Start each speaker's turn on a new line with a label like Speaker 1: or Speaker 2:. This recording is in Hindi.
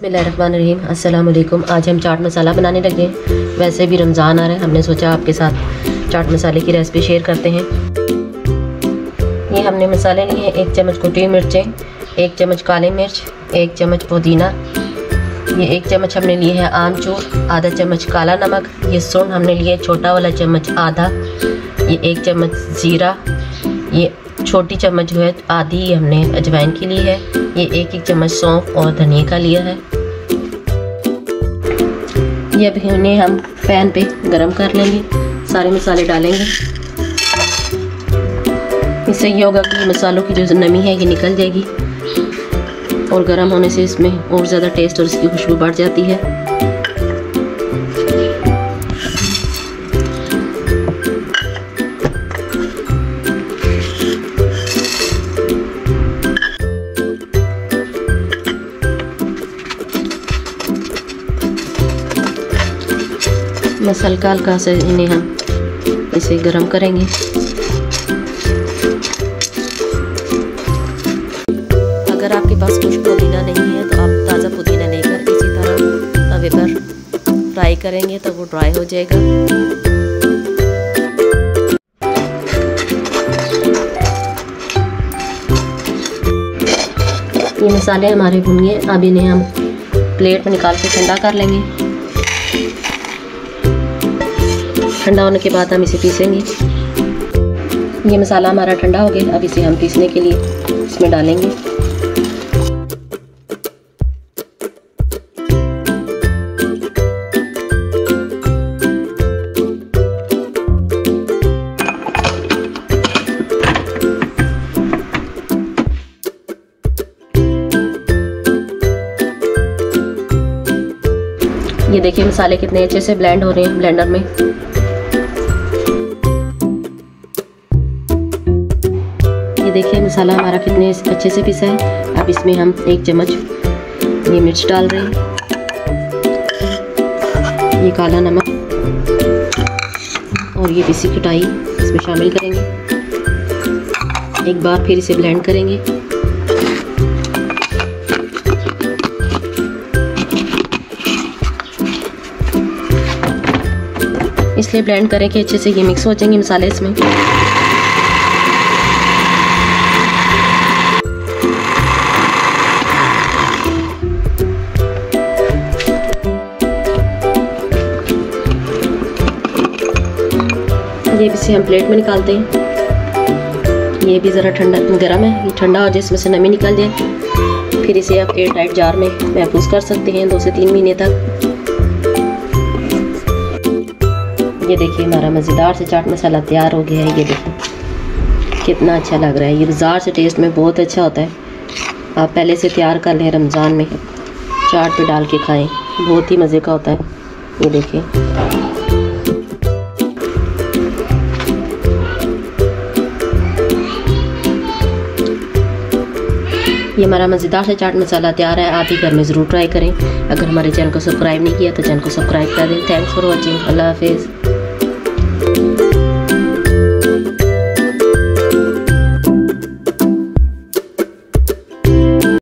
Speaker 1: बिस्मिल्लाहिर्रहमानिर्रहीम। अस्सलाम वालेकुम। आज हम चाट मसाला बनाने लगे हैं। वैसे भी रमज़ान आ रहा है, हमने सोचा आपके साथ चाट मसाले की रेसिपी शेयर करते हैं। ये हमने मसाले लिए हैं, 1 चम्मच कुटी मिर्चें, 1 चम्मच काली मिर्च, 1 चम्मच पुदीना, ये 1 चम्मच हमने लिए है आमचूर, आधा चम्मच काला नमक, ये सूंड हमने लिए छोटा वाला चम्मच आधा, ये 1 चम्मच ज़ीरा, ये छोटी चम्मच जो है आधी हमने अजवाइन की ली है, ये 1 चम्मच सौंफ और धनिया का लिया है। ये अभी उन्हें हम पैन पे गरम कर लेंगे, सारे मसाले डालेंगे। इससे ये होगा कि मसालों की जो नमी है ये निकल जाएगी और गरम होने से इसमें और ज़्यादा टेस्ट और इसकी खुशबू बढ़ जाती है। बस हल्का हल्का से इन्हें हम इसे गरम करेंगे। अगर आपके पास कुछ पुदीना नहीं है तो आप ताज़ा पुदीना लेकर इसी तरह तवे पर फ्राई करेंगे तो वो ड्राई हो जाएगा। ये मसाले हमारे भुन गए, अब इन्हें हम प्लेट में निकाल के ठंडा कर लेंगे। ठंडा होने के बाद हम इसे पीसेंगे। ये मसाला हमारा ठंडा हो गया, अब इसे हम पीसने के लिए इसमें डालेंगे। ये देखिए मसाले कितने अच्छे से ब्लेंड हो रहे हैं ब्लेंडर में। ये देखिए मसाला हमारा कितने अच्छे से पिसा है। अब इसमें हम 1 चम्मच ये मिर्च डाल रहे हैं, ये काला नमक और ये पिसी खटाई इसमें शामिल करेंगे। एक बार फिर इसे ब्लेंड करेंगे। इसलिए ब्लेंड करें कि अच्छे से ये मिक्स हो जाएंगे मसाले इसमें। ये भी हम प्लेट में निकालते हैं। ये भी ज़रा ठंडा गर्म है, ये ठंडा हो जाए, इसमें से नमी निकल जाए, फिर इसे आप एयर टाइट जार में महफूज कर सकते हैं 2 से 3 महीने तक। ये देखिए हमारा मज़ेदार से चाट मसाला तैयार हो गया है। ये देखिए कितना अच्छा लग रहा है। ये बाज़ार से टेस्ट में बहुत अच्छा होता है। आप पहले से तैयार कर लें, रमज़ान में चाट पे डाल के खाएं, बहुत ही मज़े का होता है। ये देखिए ये हमारा मज़ेदार से चाट मसाला तैयार है। आप ही घर में ज़रूर ट्राई करें। अगर हमारे चैनल को सब्सक्राइब नहीं किया तो चैनल को सब्सक्राइब कर दें। Thanks for watching. अल्लाह हाफिज़।